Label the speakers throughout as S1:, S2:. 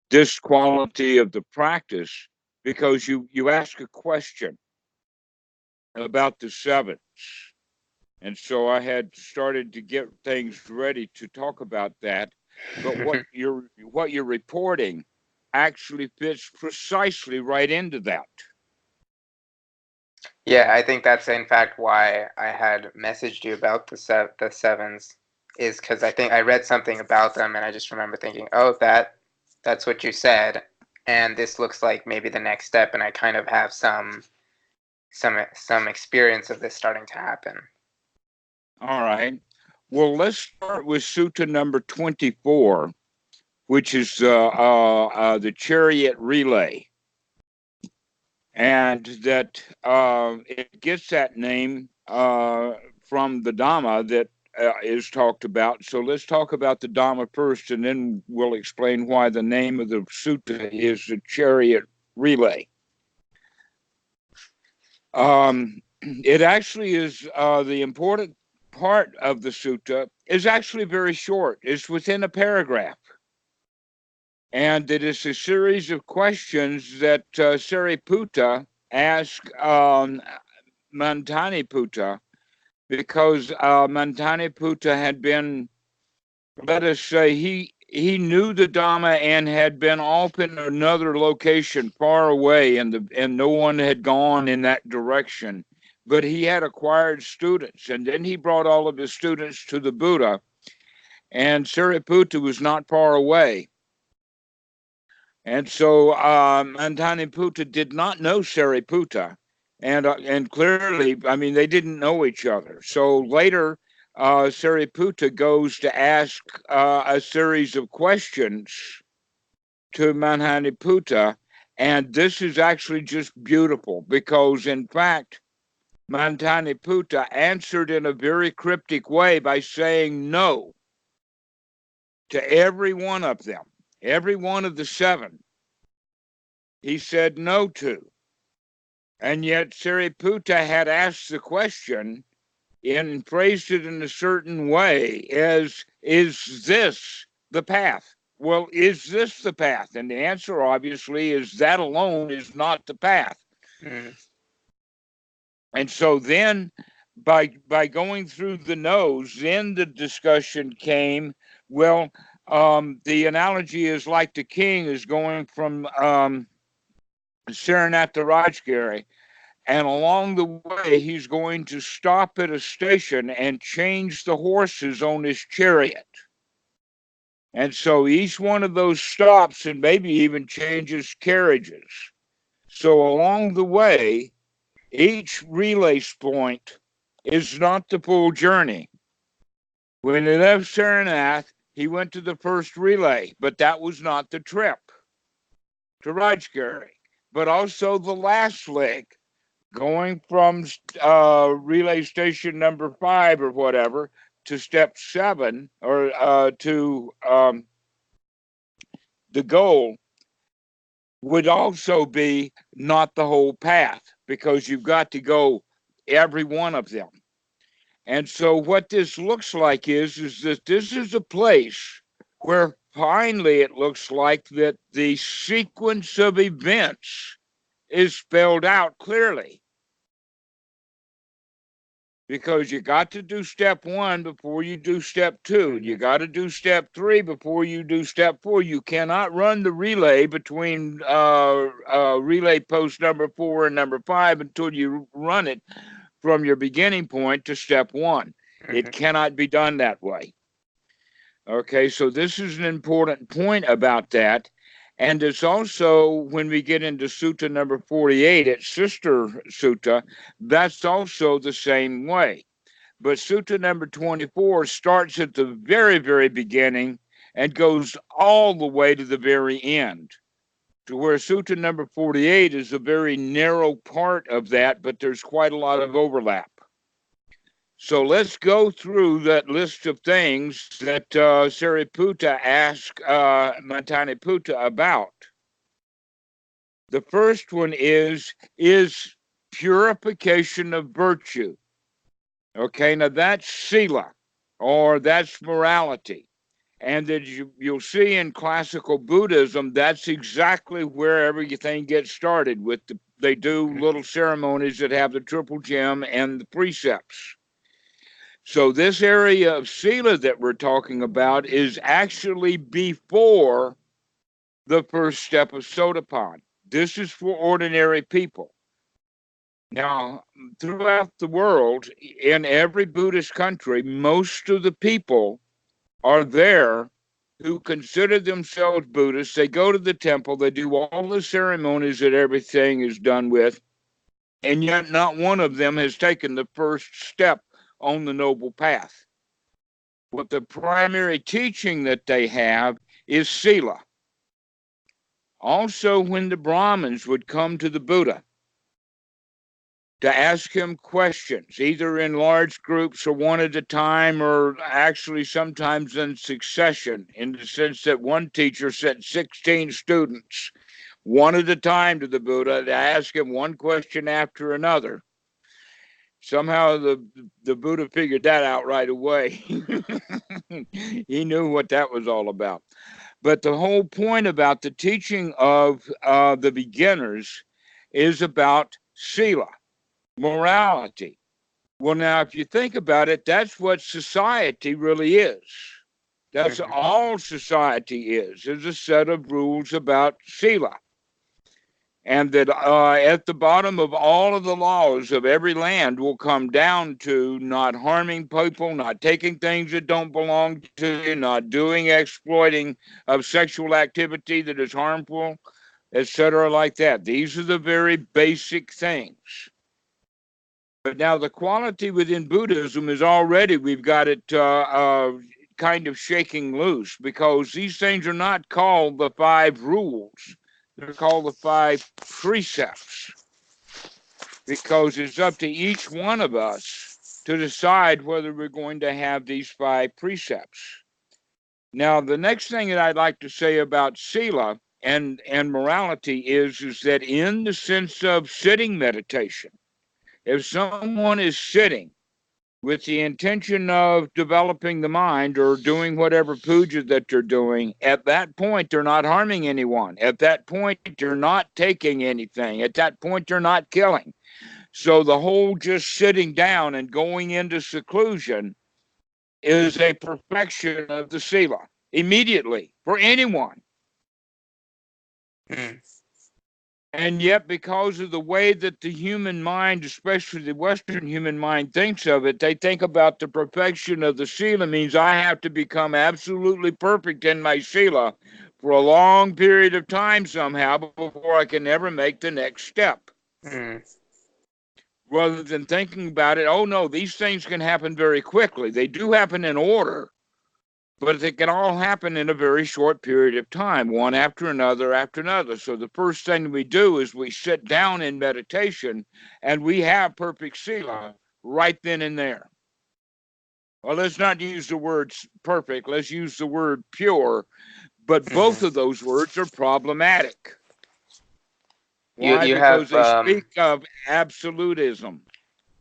S1: this quality of the practice, because you ask a question about the sevens. And so I had started to get things ready to talk about that. But what you're reporting actually fits precisely right into that.
S2: Yeah, I think that's in fact why I had messaged you about the sevens, is because I think I read something about them and I just remember thinking, oh, that's what you said, and this looks like maybe the next step, and I kind of have some experience of this starting to happen.
S1: All right. Well, let's start with Sutta number 24, which is the chariot relay. And that it gets that name from the Dhamma that is talked about. So let's talk about the Dhamma first, and then we'll explain why the name of the sutta is the chariot relay. It actually is the important part of the sutta is actually very short. It's within a paragraph. And it is a series of questions that Sariputta asked Mantaniputta, because Mantaniputta had been, let us say, he knew the Dhamma and had been off in another location far away, and no one had gone in that direction. But he had acquired students, and then he brought all of his students to the Buddha, and Sariputta was not far away. And so Mantaniputta did not know Sariputta, and clearly, I mean, they didn't know each other. So later, Sariputta goes to ask a series of questions to Mantaniputta, and this is actually just beautiful because, in fact, Mantaniputta answered in a very cryptic way by saying no to every one of them, every one of the seven. He said no to. And yet Sariputta had asked the question and phrased it in a certain way as, is this the path? Well, is this the path? And the answer obviously is that alone is not the path.
S2: Mm.
S1: And so then by going through the no's, then the discussion came, well, the analogy is like the king is going from Saranath to Rajgiri, and along the way he's going to stop at a station and change the horses on his chariot. And so each one of those stops and maybe even changes carriages. So along the way, each relay point is not the full journey. When he left Saranath, he went to the first relay, but that was not the trip to Rajgiri. But also the last leg, going from relay station number 5 or whatever to step 7, or to the goal, would also be not the whole path, because you've got to go every one of them. And so what this looks like is that this is a place where finally it looks like that the sequence of events is spelled out clearly, because you got to do step 1 before you do step 2. You got to do step 3 before you do step 4. You cannot run the relay between relay post number 4 and number 5 until you run it from your beginning point to step 1. It cannot be done that way. Okay, so this is an important point about that. And it's also, when we get into Sutta number 48, its sister Sutta, that's also the same way. But Sutta number 24 starts at the very, very beginning and goes all the way to the very end, to where Sutta number 48 is a very narrow part of that, but there's quite a lot of overlap. So let's go through that list of things that Sariputta asked Mantaniputta about. The first one is purification of virtue. Okay, now that's sila, or that's morality. And that you'll see in classical Buddhism, that's exactly where everything gets started with. They do little ceremonies that have the triple gem and the precepts. So this area of Sila that we're talking about is actually before the first step of Sotapanna. This is for ordinary people. Now, throughout the world, in every Buddhist country, most of the people are there who consider themselves Buddhists. They go to the temple, they do all the ceremonies that everything is done with, and yet not one of them has taken the first step on the noble path. But the primary teaching that they have is Sila. Also, when the Brahmins would come to the Buddha to ask him questions, either in large groups or one at a time, or actually sometimes in succession, in the sense that one teacher sent 16 students one at a time to the Buddha to ask him one question after another. Somehow the Buddha figured that out right away. He knew what that was all about. But the whole point about the teaching of the beginners is about Sila, morality. Well, now, if you think about it, that's what society really is. That's all society is a set of rules about Sila. And that at the bottom of all of the laws of every land will come down to not harming people, not taking things that don't belong to you, not doing exploiting of sexual activity that is harmful, etc., like that. These are the very basic things. But now the quality within Buddhism is already, we've got it kind of shaking loose, because these things are not called the 5 rules. They're called the 5 precepts, because it's up to each one of us to decide whether we're going to have these 5 precepts. Now, the next thing that I'd like to say about Sila and morality is that in the sense of sitting meditation, if someone is sitting with the intention of developing the mind or doing whatever puja that they're doing, at that point, they're not harming anyone. At that point, they're not taking anything. At that point, they're not killing. So the whole just sitting down and going into seclusion is a perfection of the Sila immediately for anyone. And yet, because of the way that the human mind, especially the Western human mind, thinks of it, they think about the perfection of the Sila means I have to become absolutely perfect in my Sila for a long period of time somehow before I can ever make the next step. Rather than thinking about it, oh no, these things can happen very quickly. They do happen in order, but it can all happen in a very short period of time, one after another after another. So the first thing we do is we sit down in meditation and we have perfect Sila right then and there. Well, let's not use the word perfect. Let's use the word pure. But both of those words are problematic. Why?
S2: You
S1: Because
S2: have
S1: they speak of absolutism.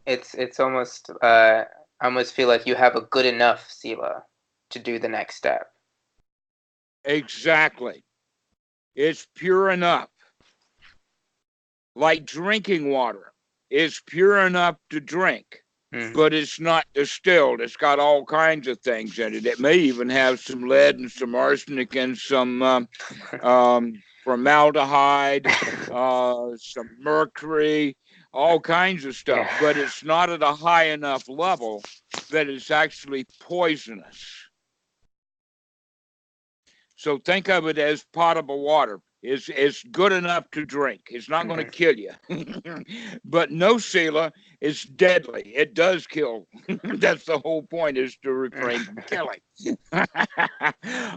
S2: it's almost I almost feel like you have a good enough Sila to do the next step.
S1: Exactly. It's pure enough. Like drinking water. It's pure enough to drink, but it's not distilled. It's got all kinds of things in it. It may even have some lead and some arsenic and some formaldehyde, some mercury, all kinds of stuff. But it's not at a high enough level that it's actually poisonous. So think of it as potable water. It's good enough to drink. It's not going to kill you. But no Sila is deadly. It does kill. That's the whole point, is to refrain from killing.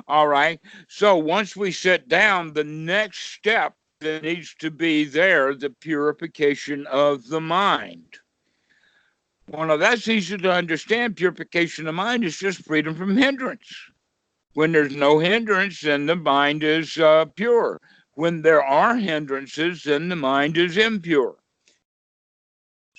S1: All right. So once we sit down, the next step that needs to be there, the purification of the mind. Well, now that's easy to understand. Purification of mind is just freedom from hindrance. When there's no hindrance, then the mind is pure. When there are hindrances, then the mind is impure.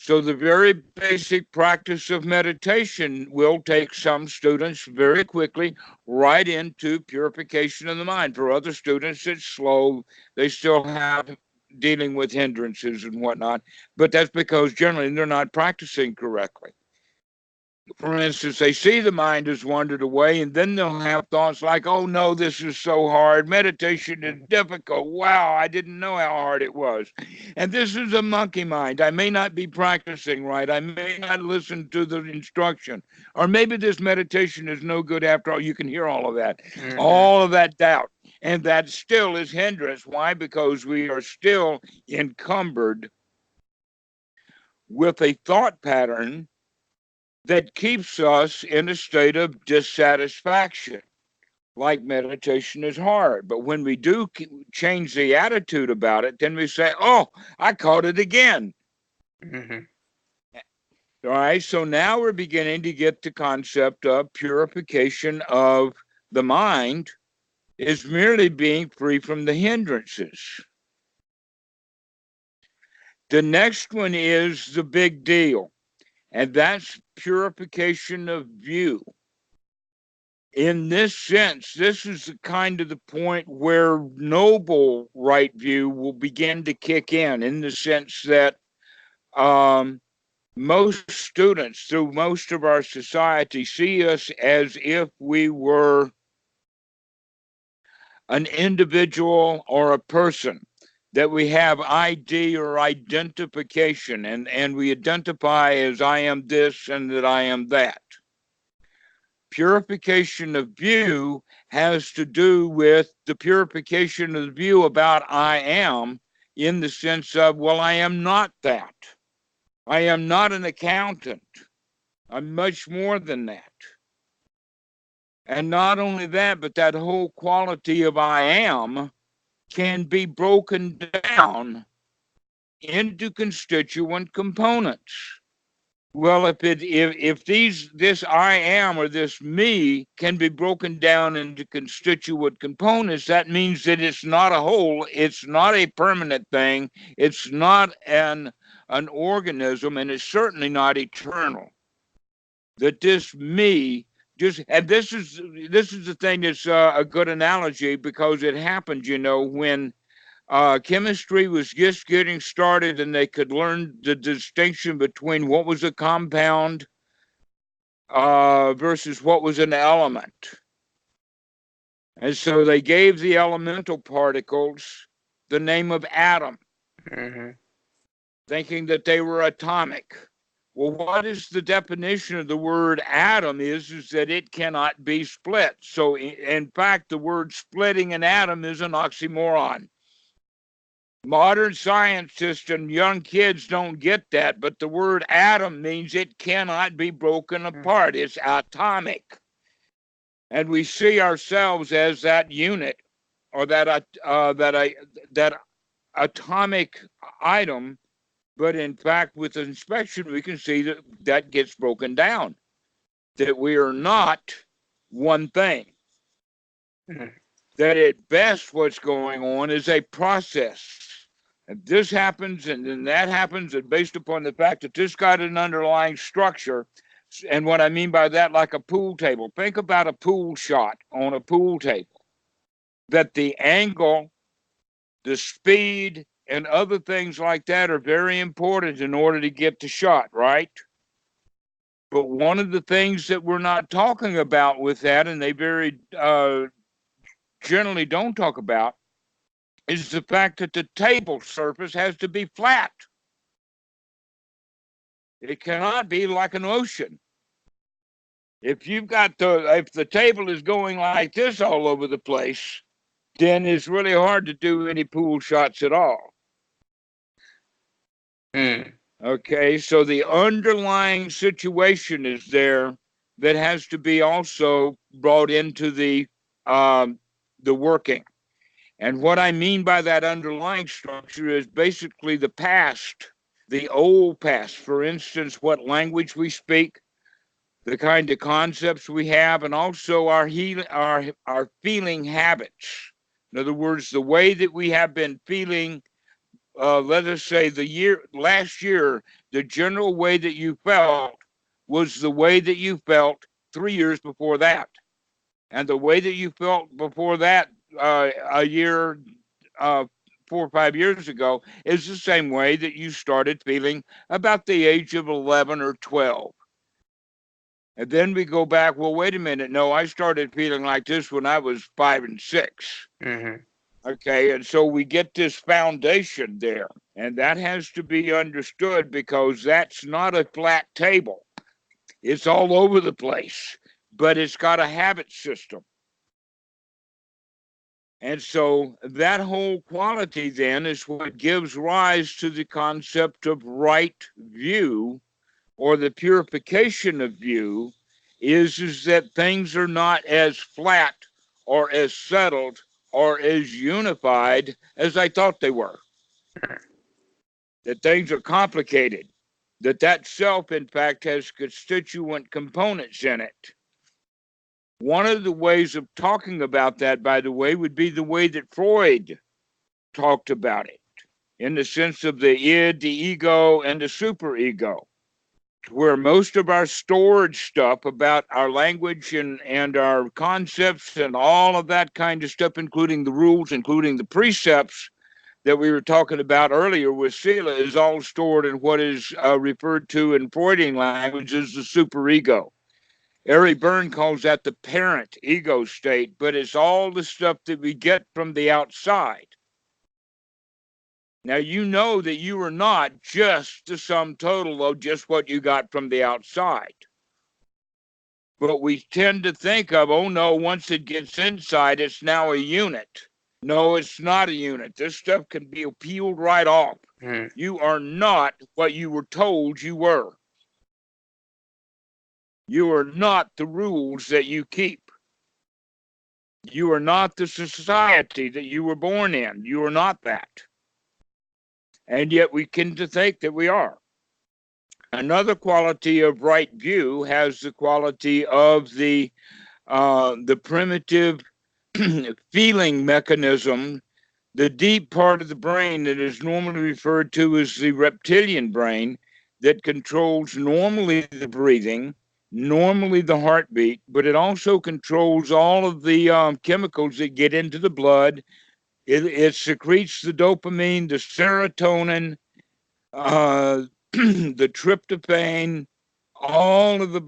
S1: So the very basic practice of meditation will take some students very quickly right into purification of the mind. For other students, it's slow. They still have dealing with hindrances and whatnot, but that's because generally they're not practicing correctly. For instance, they see the mind has wandered away, and then they'll have thoughts like, oh no, this is so hard. Meditation is difficult. Wow, I didn't know how hard it was. And this is a monkey mind. I may not be practicing right. I may not listen to the instruction. Or maybe this meditation is no good after all. You can hear all of that. All of that doubt. And that still is hindrance. Why? Because we are still encumbered with a thought pattern that keeps us in a state of dissatisfaction. Like meditation is hard. But when we do change the attitude about it, then we say, oh, I caught it again. All right. So now we're beginning to get the concept of purification of the mind is merely being free from the hindrances. The next one is the big deal, and that's purification of view. In this sense, this is the kind of the point where noble right view will begin to kick in the sense that most students through most of our society see us as if we were an individual or a person, that we have ID or identification, and we identify as I am this and that I am that. Purification of view has to do with the purification of the view about I am, in the sense of, well, I am not that. I am not an accountant. I'm much more than that. And not only that, but that whole quality of I am can be broken down into constituent components. Well, if this I am or this me can be broken down into constituent components, that means that it's not a whole, it's not a permanent thing, it's not an organism, and it's certainly not eternal. That this me and this is the thing that's a good analogy, because it happened, when chemistry was just getting started and they could learn the distinction between what was a compound versus what was an element. And so they gave the elemental particles the name of atom, thinking that they were atomic. Well, what is the definition of the word atom is that it cannot be split. So in fact, the word splitting an atom is an oxymoron. Modern scientists and young kids don't get that, but the word atom means it cannot be broken apart. It's atomic. And we see ourselves as that unit, or that atomic item, but in fact, with inspection, we can see that gets broken down, that we are not one thing. That at best what's going on is a process. And this happens, and then that happens, and based upon the fact that this got an underlying structure, and what I mean by that, like a pool table. Think about a pool shot on a pool table. That the angle, the speed, and other things like that are very important in order to get the shot, right? But one of the things that we're not talking about with that, and they very generally don't talk about, is the fact that the table surface has to be flat. It cannot be like an ocean. If the table is going like this all over the place, then it's really hard to do any pool shots at all. Okay, so the underlying situation is there that has to be also brought into the working. And what I mean by that underlying structure is basically the past, the old past. For instance, what language we speak, the kind of concepts we have, and also our feeling habits. In other words, the way that we have been feeling let us say last year, the general way that you felt was the way that you felt 3 years before that. And the way that you felt before that, a year, uh, 4 or 5 years ago, is the same way that you started feeling about the age of 11 or 12. And then we go back, well, wait a minute. No, I started feeling like this when I was 5 and 6.
S2: Mm-hmm.
S1: Okay. And so we get this foundation there. And that has to be understood because that's not a flat table. It's all over the place, but it's got a habit system. And so that whole quality then is what gives rise to the concept of right view, or the purification of view, is that things are not as flat or as settled or as unified as I thought they were. That things are complicated. That self, in fact, has constituent components in it. One of the ways of talking about that, by the way, would be the way that Freud talked about it, in the sense of the id, the ego, and the superego, where most of our storage stuff about our language and our concepts and all of that kind of stuff, including the rules, including the precepts that we were talking about earlier with Sila, is all stored in what is referred to in Freudian language as the superego. Ari Byrne calls that the parent ego state, but it's all the stuff that we get from the outside. Now, you know that you are not just the sum total of just what you got from the outside. But we tend to think of, oh no, once it gets inside, it's now a unit. No, it's not a unit. This stuff can be peeled right off.
S2: Mm-hmm.
S1: You are not what you were told you were. You are not the rules that you keep. You are not the society that you were born in. You are not that. And yet we tend to think that we are. Another quality of right view has the quality of the primitive feeling mechanism, the deep part of the brain that is normally referred to as the reptilian brain, that controls normally the breathing, normally the heartbeat, but it also controls all of the chemicals that get into the blood. It secretes the dopamine, the serotonin, the tryptophan, all of the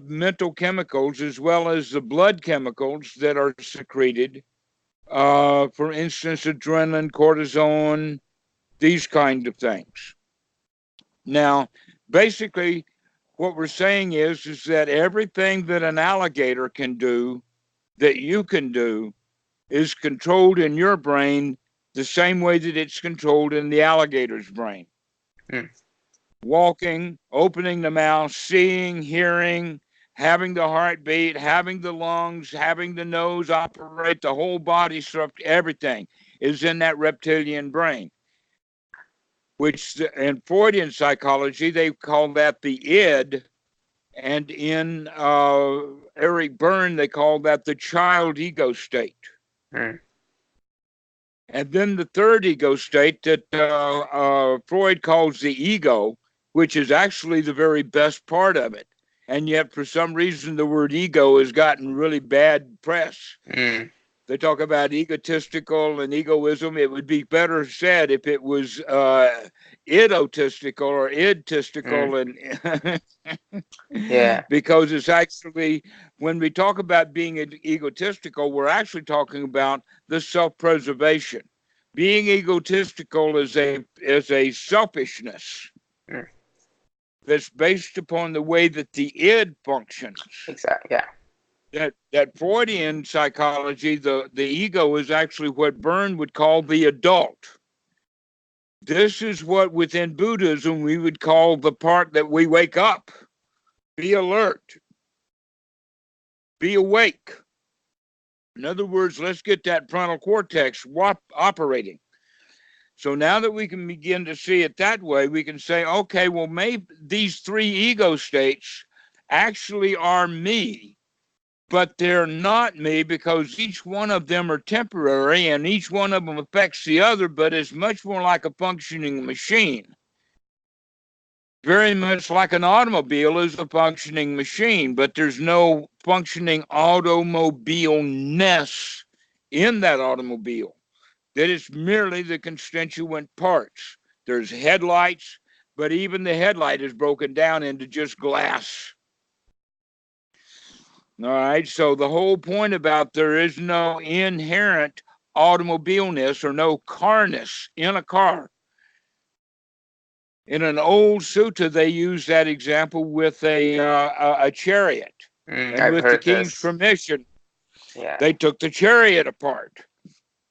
S1: mental chemicals, as well as the blood chemicals that are secreted. For instance, adrenaline, cortisone, these kind of things. Now, basically, what we're saying is that everything that an alligator can do, that you can do, is controlled in your brain the same way that it's controlled in the alligator's brain.
S2: Mm.
S1: Walking, opening the mouth, seeing, hearing, having the heartbeat, having the lungs, having the nose operate, the whole body structure, everything is in that reptilian brain, which in Freudian psychology, they call that the id. And in Eric Byrne, they call that the child ego state.
S2: Mm.
S1: And then the third ego state that Freud calls the ego, which is actually the very best part of it. And yet, for some reason, the word ego has gotten really bad press.
S2: Mm.
S1: They talk about egotistical and egoism. It would be better said if it was idotistical or idtistical, and
S2: Yeah.
S1: because it's actually, when we talk about being egotistical, we're actually talking about the self-preservation. Being egotistical is a selfishness
S2: Mm.
S1: that's based upon the way that the id functions.
S2: Exactly. Yeah.
S1: That Freudian psychology, the ego is actually what Byrne would call the adult. This is what within Buddhism we would call the part that we wake up. Be alert. Be awake. In other words, let's get that frontal cortex operating. So now that we can begin to see it that way, we can say, okay, well, maybe these three ego states actually are me. but they're not me because each one of them are temporary and each one of them affects the other, but it's much more like a functioning machine. Very much like an automobile is a functioning machine, but there's no functioning automobile-ness in that automobile. That is merely the constituent parts. There's headlights, but even the headlight is broken down into just glass. All right, so the whole point about there is no inherent automobileness or no carness in a car. In an old sutta, they use that example with a chariot. And
S2: I've
S1: with the
S2: heard
S1: king's
S2: this.
S1: permission,
S2: Yeah.
S1: they took the chariot apart,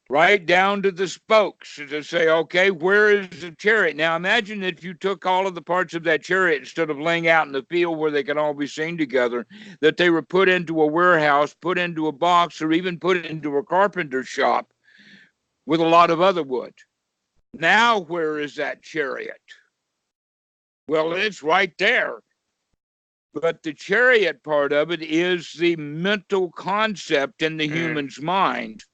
S1: right down to the spokes, to say, okay, where is the chariot? Now imagine if you took all of the parts of that chariot, instead of laying out in the field where they can all be seen together, that they were put into a warehouse, put into a box, or even put into a carpenter shop with a lot of other wood. Now where is that chariot? Well, it's right there. But the chariot part of it is the mental concept in the human's mind.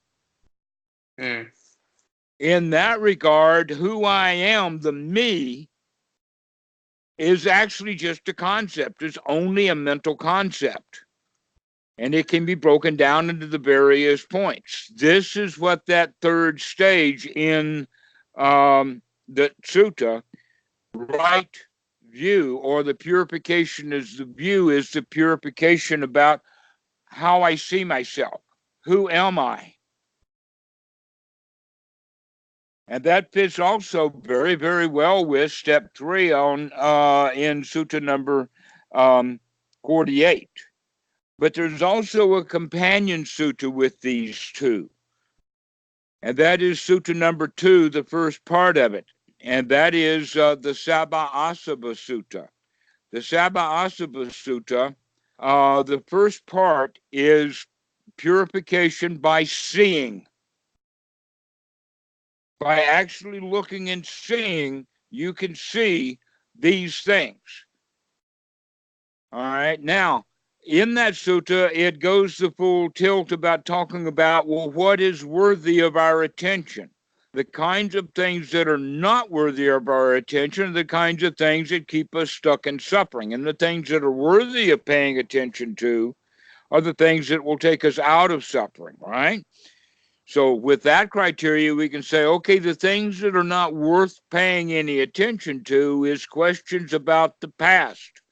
S1: In that regard, who I am, the me, is actually just a concept. It's only a mental concept. And it can be broken down into the various points. This is what that third stage in the sutta, right view, or the purification is the view, is the purification about how I see myself. Who am I? And that fits also very, very well with step 3 on in sutta number 48. But there's also a companion sutta with these two. And that is sutta number 2, the first part of it. And that is the Sabba Asava Sutta. The Sabba Asava Sutta, the first part is purification by seeing. By actually looking and seeing, you can see these things. All right. Now, in that sutta, it goes the full tilt about talking about, well, what is worthy of our attention? The kinds of things that are not worthy of our attention are the kinds of things that keep us stuck in suffering. And the things that are worthy of paying attention to are the things that will take us out of suffering, right? So with that criteria, we can say, okay, the things that are not worth paying any attention to is questions about the past,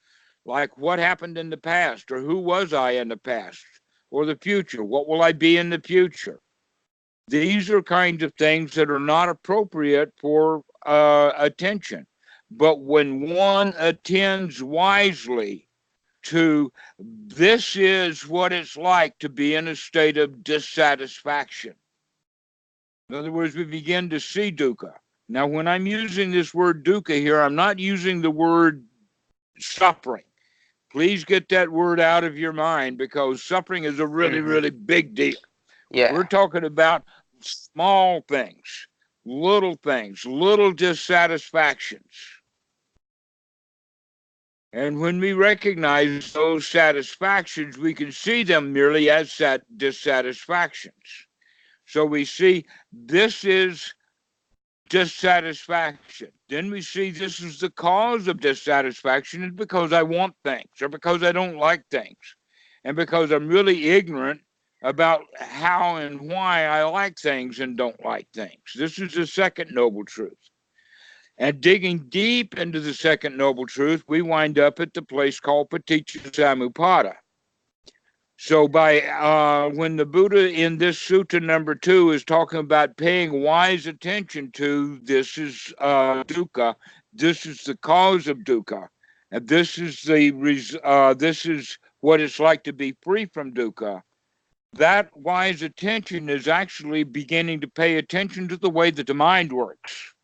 S1: like what happened in the past, or who was I in the past, or the future, what will I be in the future? These are kinds of things that are not appropriate for attention. But when one attends wisely to this is what it's like to be in a state of dissatisfaction. In other words, we begin to see dukkha. Now, when I'm using this word dukkha here, I'm not using the word suffering. Please get that word out of your mind, because suffering is a really, really big deal.
S2: Yeah.
S1: We're talking about small things, little dissatisfactions. And when we recognize those satisfactions, we can see them merely as dissatisfactions. So we see this is dissatisfaction. Then we see this is the cause of dissatisfaction is because I want things, or because I don't like things, and because I'm really ignorant about how and why I like things and don't like things. This is the second noble truth. And digging deep into the second noble truth, we wind up at the place called Paticca Samuppada. So when the Buddha in this sutta number 2 is talking about paying wise attention to, this is dukkha, this is the cause of dukkha, and this is what it's like to be free from dukkha. That wise attention is actually beginning to pay attention to the way that the mind works.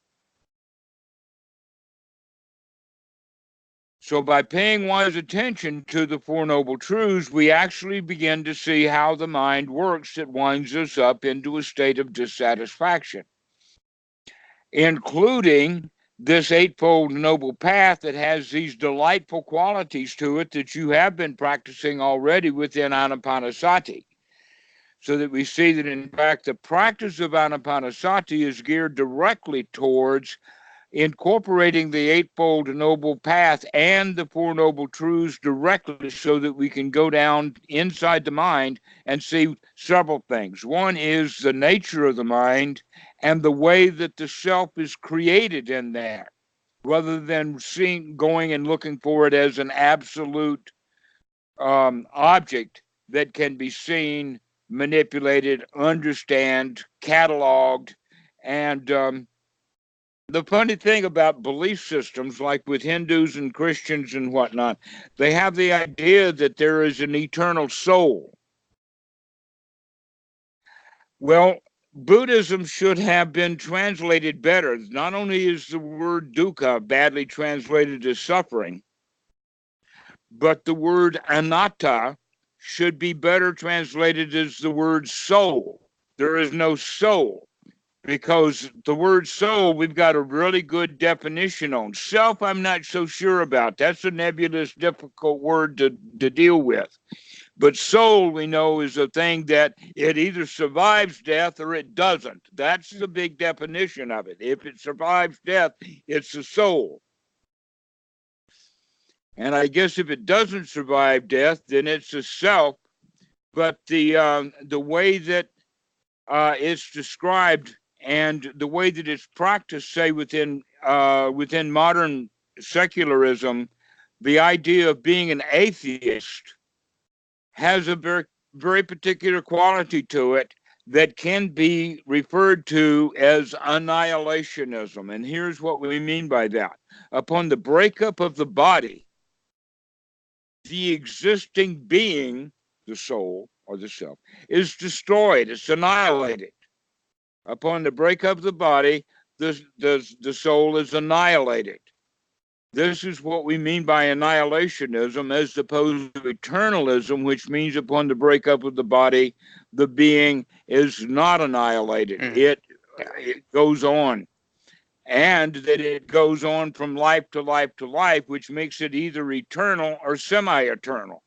S1: So by paying wise attention to the Four Noble Truths, we actually begin to see how the mind works that winds us up into a state of dissatisfaction, including this Eightfold Noble Path that has these delightful qualities to it that you have been practicing already within Anapanasati. So that we see that, in fact, the practice of Anapanasati is geared directly towards incorporating the Eightfold Noble Path and the Four Noble Truths directly so that we can go down inside the mind and see several things. One is the nature of the mind and the way that the self is created in there, rather than going and looking for it as an absolute object that can be seen, manipulated, understand, cataloged, and the funny thing about belief systems, like with Hindus and Christians and whatnot, they have the idea that there is an eternal soul. Well, Buddhism should have been translated better. Not only is the word dukkha badly translated as suffering, but the word anatta should be better translated as the word soul. There is no soul. Because the word soul, we've got a really good definition on. Self, I'm not so sure about. That's a nebulous, difficult word to deal with. But soul, we know, is a thing that it either survives death or it doesn't. That's the big definition of it. If it survives death, it's a soul. And I guess if it doesn't survive death, then it's a self. But the way that it's described and the way that it's practiced, say within modern secularism, the idea of being an atheist has a very very particular quality to it that can be referred to as annihilationism. And here's what we mean by that: upon the breakup of the body, the existing being, the soul or the self, is destroyed. It's annihilated. Upon the breakup of the body, the soul is annihilated. This is what we mean by annihilationism, as opposed to eternalism, which means upon the breakup of the body, the being is not annihilated. It goes on. And that it goes on from life to life to life, which makes it either eternal or semi-eternal.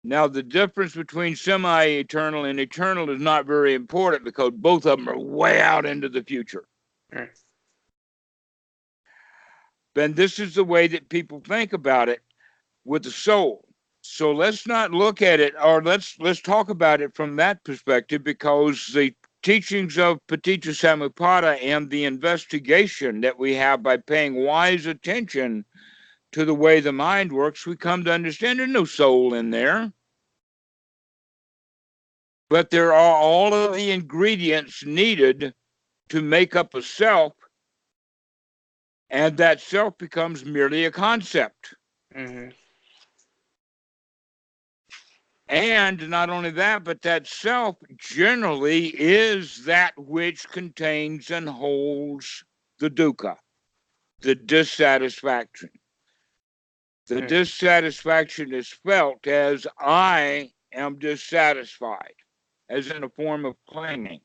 S1: Now, the difference between semi-eternal and eternal is not very important because both of them are way out into the future. Then this is the way that people think about it with the soul. So let's not look at it, or let's talk about it from that perspective, because the teachings of Paticca Samuppada and the investigation that we have by paying wise attention to the way the mind works, we come to understand there's no soul in there. But there are all of the ingredients needed to make up a self, and that self becomes merely a concept. And not only that, but that self generally is that which contains and holds the dukkha, the dissatisfaction. The dissatisfaction is felt as I am dissatisfied, as in a form of clinging.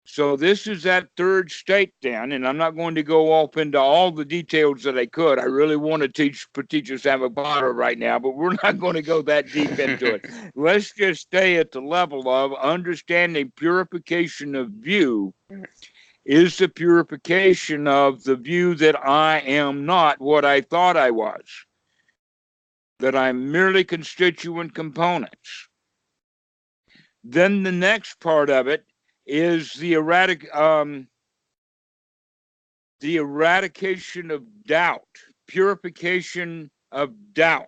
S1: So this is that third state then, and I'm not going to go off into all the details that I could. I really want to teach Paticca Samuppada right now, but we're not going to go that deep into it. Let's just stay at the level of understanding purification of view is the purification of the view that I am not what I thought I was, that I'm merely constituent components. Then the next part of it is the eradication of doubt, purification of doubt.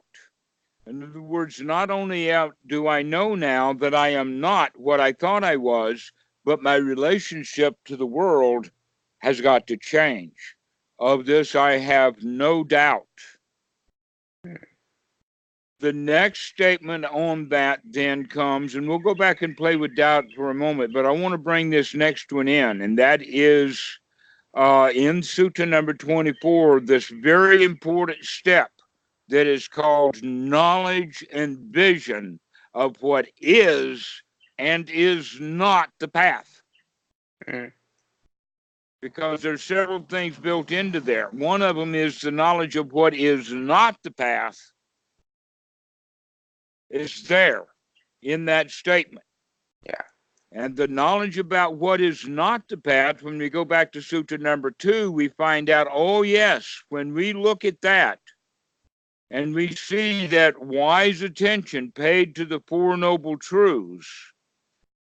S1: In other words, not only do I know now that I am not what I thought I was, but my relationship to the world has got to change. Of this, I have no doubt. The next statement on that then comes, and we'll go back and play with doubt for a moment, but I want to bring this next one in, and that is in Sutta number 24, this very important step that is called knowledge and vision of what is and is not the path. because there's several things built into there. One of them is the knowledge of what is not the path is there in that statement.
S2: Yeah.
S1: And the knowledge about what is not the path, when we go back to Sutta number 2, we find out, oh yes, when we look at that and we see that wise attention paid to the Four Noble Truths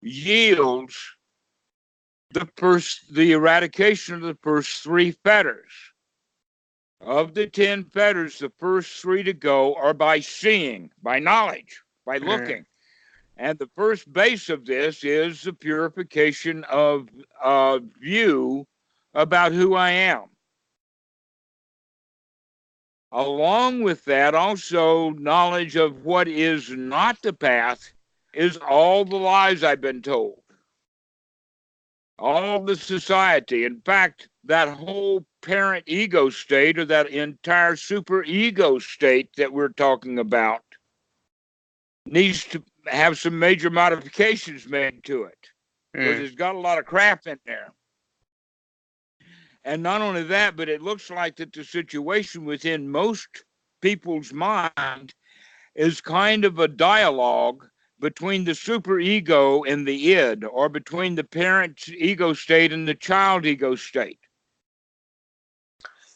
S1: yields the eradication of the first 3 fetters. Of the 10 fetters, the first 3 to go are by seeing, by knowledge, by looking. And the first base of this is the purification of view about who I am. Along with that, also knowledge of what is not the path is all the lies I've been told. All the society. In fact, that whole parent ego state, or that entire super ego state that we're talking about, needs to have some major modifications made to it, because it's got a lot of crap in there. And not only that, but it looks like that the situation within most people's mind is kind of a dialogue between the superego and the id, or between the parent ego state and the child ego state.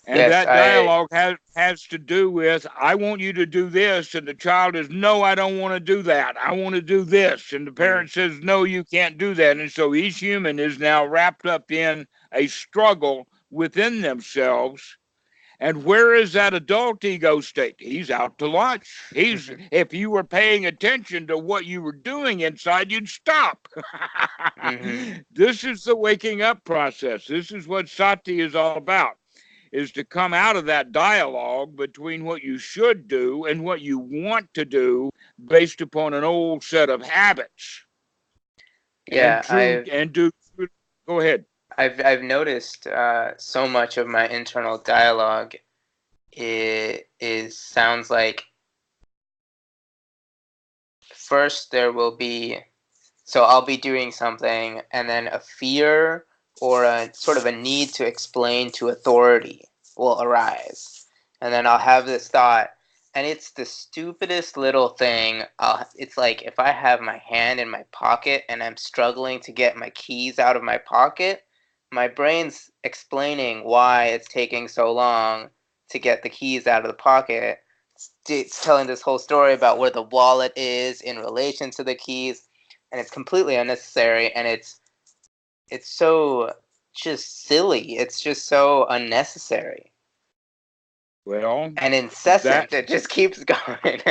S1: And
S2: Yes,
S1: that dialogue has to do with, I want you to do this, and the child is, no, I don't want to do that. I want to do this. And the parent says, no, you can't do that. And so each human is now wrapped up in a struggle within themselves. And where is that adult ego state? He's out to lunch. If you were paying attention to what you were doing inside, you'd stop. This is the waking up process. This is what sati is all about, is to come out of that dialogue between what you should do and what you want to do based upon an old set of habits.
S2: Yeah,
S1: Go ahead.
S2: I've noticed so much of my internal dialogue sounds like, first there will be, so I'll be doing something, and then a fear or a sort of a need to explain to authority will arise, and then I'll have this thought, and it's the stupidest little thing. It's like if I have my hand in my pocket and I'm struggling to get my keys out of my pocket, my brain's explaining why it's taking so long to get the keys out of the pocket. It's telling this whole story about where the wallet is in relation to the keys, and it's completely unnecessary, and it's so just silly. It's just so unnecessary.
S1: Well,
S2: and incessant. It just keeps going.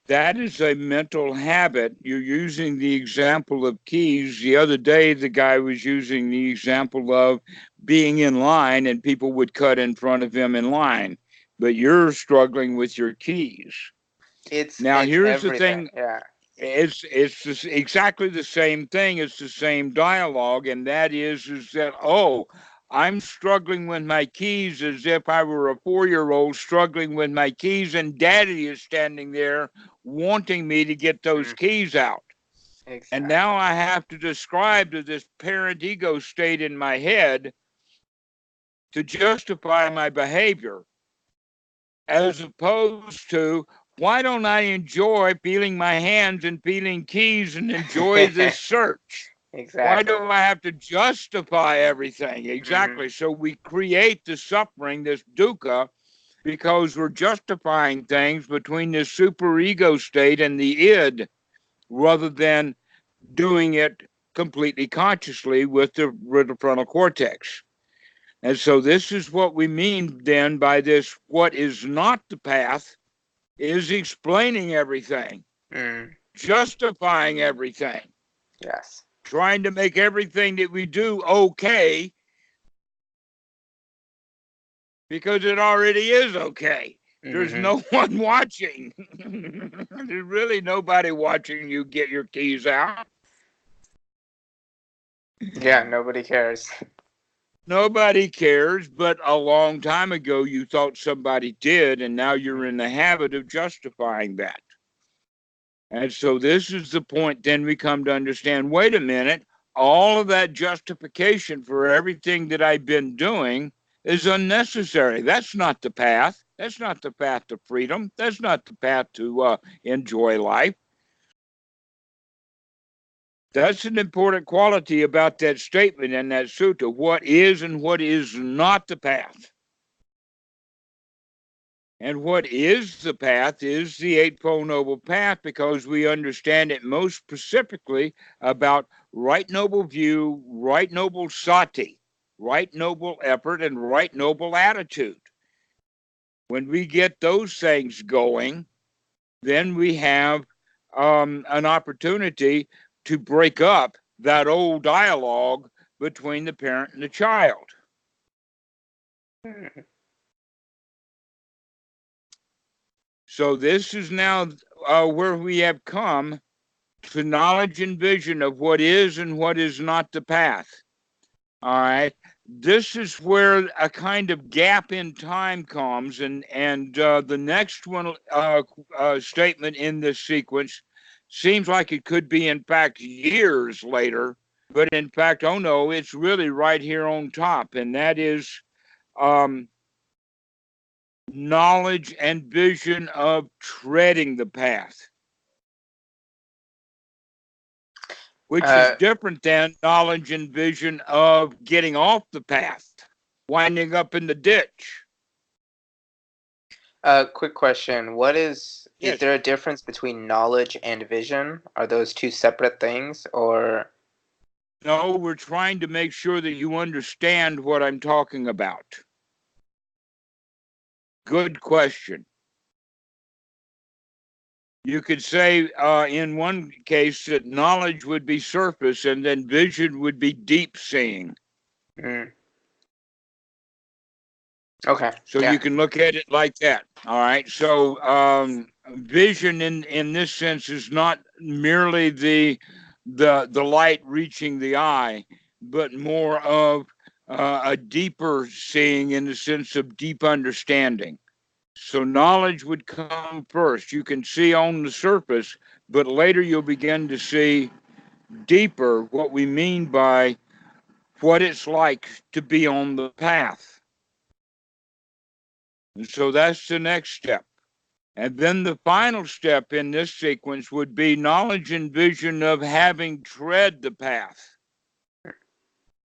S1: That is a mental habit. You're using the example of keys. The other day, the guy was using the example of being in line and people would cut in front of him in line. But you're struggling with your keys. Here's everything. The thing.
S2: Yeah.
S1: It's exactly the same thing. It's the same dialogue, and that is that, oh, I'm struggling with my keys as if I were a 4-year-old struggling with my keys, and Daddy is standing there wanting me to get those keys out. Exactly. And now I have to describe to this parent ego state in my head to justify my behavior, as opposed to, why don't I enjoy feeling my hands and feeling keys and enjoy this search? Exactly. Why do I have to justify everything? Exactly. So we create the suffering, this dukkha, because we're justifying things between this superego state and the id, rather than doing it completely consciously with the frontal cortex. And so this is what we mean then by this, what is not the path is explaining everything, justifying everything.
S2: Yes.
S1: Trying to make everything that we do okay, because it already is okay. There's no one watching. There's really nobody watching you get your keys out.
S2: Yeah, nobody cares.
S1: Nobody cares, but a long time ago you thought somebody did, and now you're in the habit of justifying that. And so this is the point then we come to understand, wait a minute, all of that justification for everything that I've been doing is unnecessary. That's not the path. That's not the path to freedom. That's not the path to enjoy life. That's an important quality about that statement in that sutta. What is and what is not the path. And what is the path is the Eightfold Noble Path, because we understand it most specifically about right noble view, right noble sati, right noble effort, and right noble attitude. When we get those things going, then we have an opportunity to break up that old dialogue between the parent and the child. So this is now where we have come to knowledge and vision of what is and what is not the path. All right. This is where a kind of gap in time comes, and the next one statement in this sequence seems like it could be, in fact, years later, but in fact, oh no, it's really right here on top, and that is knowledge and vision of treading the path, which is different than knowledge and vision of getting off the path, winding up in the ditch.
S2: Quick question. Is there a difference between knowledge and vision? Are those two separate things, or?
S1: No, we're trying to make sure that you understand what I'm talking about. Good question. You could say in one case that knowledge would be surface and then vision would be deep seeing.
S2: Okay.
S1: So you can look at it like that. All right. So vision in this sense is not merely the light reaching the eye, but more of a deeper seeing in the sense of deep understanding. So knowledge would come first. You can see on the surface, but later you'll begin to see deeper what we mean by what it's like to be on the path. And so that's the next step. And then the final step in this sequence would be knowledge and vision of having tread the path.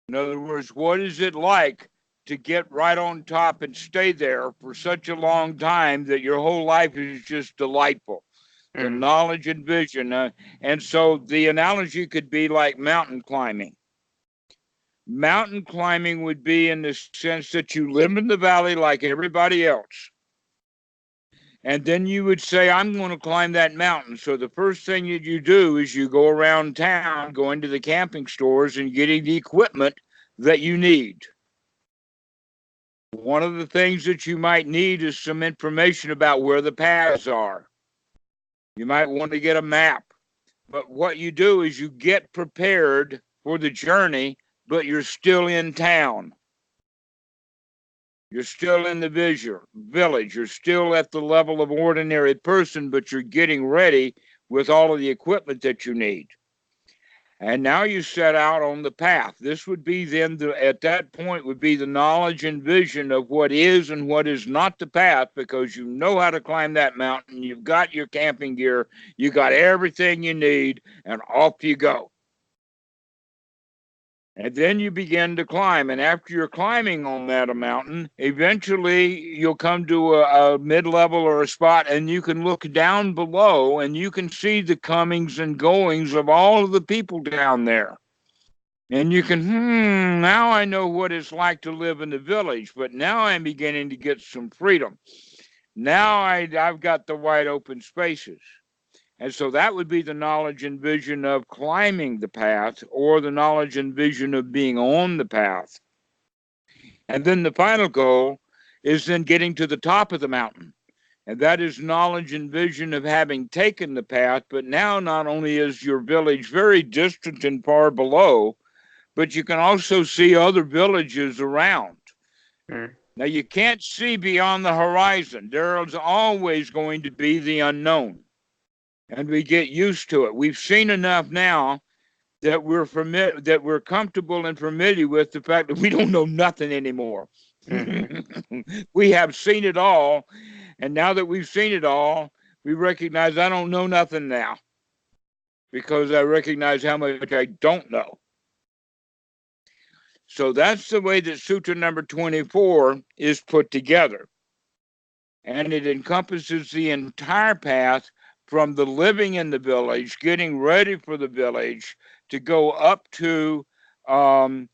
S1: In other words, what is it like to get right on top and stay there for such a long time that your whole life is just delightful? The knowledge and vision. And so the analogy could be like mountain climbing. Mountain climbing would be in the sense that you live in the valley like everybody else. And then you would say, I'm going to climb that mountain. So the first thing that you do is you go around town, going to the camping stores and getting the equipment that you need. One of the things that you might need is some information about where the paths are. You might want to get a map. But what you do is you get prepared for the journey, but you're still in town. You're still in the village. You're still at the level of ordinary person, but you're getting ready with all of the equipment that you need. And now you set out on the path. This would be then, at that point, would be the knowledge and vision of what is and what is not the path, because you know how to climb that mountain. You've got your camping gear. You got everything you need, and off you go. And then you begin to climb. And after you're climbing on that mountain, eventually you'll come to a mid-level or a spot, and you can look down below and you can see the comings and goings of all of the people down there. And you can, now I know what it's like to live in the village, but now I'm beginning to get some freedom. Now I've got the wide open spaces. And so that would be the knowledge and vision of climbing the path, or the knowledge and vision of being on the path. And then the final goal is then getting to the top of the mountain. And that is knowledge and vision of having taken the path, but now not only is your village very distant and far below, but you can also see other villages around. Now, you can't see beyond the horizon. There is always going to be the unknown. And we get used to it. We've seen enough now that we're comfortable and familiar with the fact that we don't know nothing anymore. We have seen it all, and now that we've seen it all, we recognize I don't know nothing now because I recognize how much I don't know. So that's the way that Sutra number 24 is put together. And it encompasses the entire path from the living in the village, getting ready for the village, to go up to the